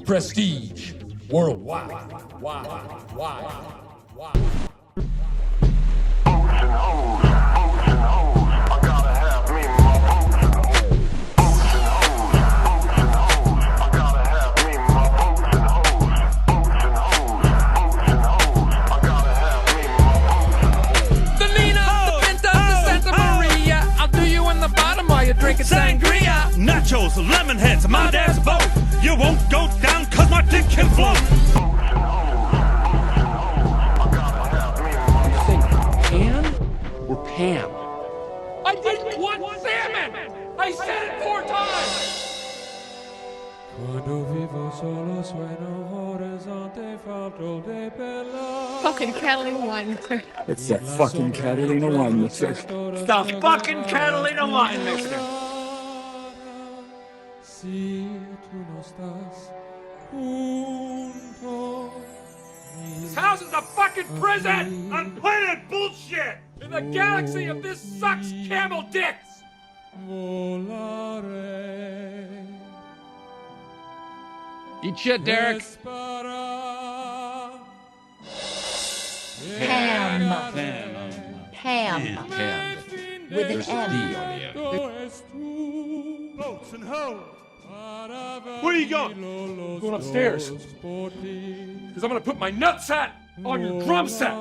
prestige worldwide. Drinking sangria, nachos, lemon heads, my dad's boat. You won't go down cause my dick can float. You say Pan or Pam? I didn't want salmon! I said it 4 times! Fucking Catalina wine mixer. It's that fucking Catalina wine mixer. It's the fucking Catalina wine mixer. This house is a fucking prison! I'm playing bullshit! In the galaxy of this sucks camel dicks! Eat shit, Derek. Pam. Pam. With an There's a M. D on the end. Boats and hoes. Where are you going? I'm going upstairs. Because I'm going to put my nutsack on your drum set.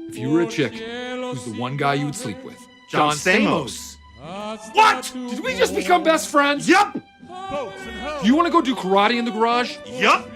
If you were a chick, who's the one guy you would sleep with? John Stamos. What? Did we just become best friends? Yup. Boats and hoes. Do you want to go do karate in the garage? Yup.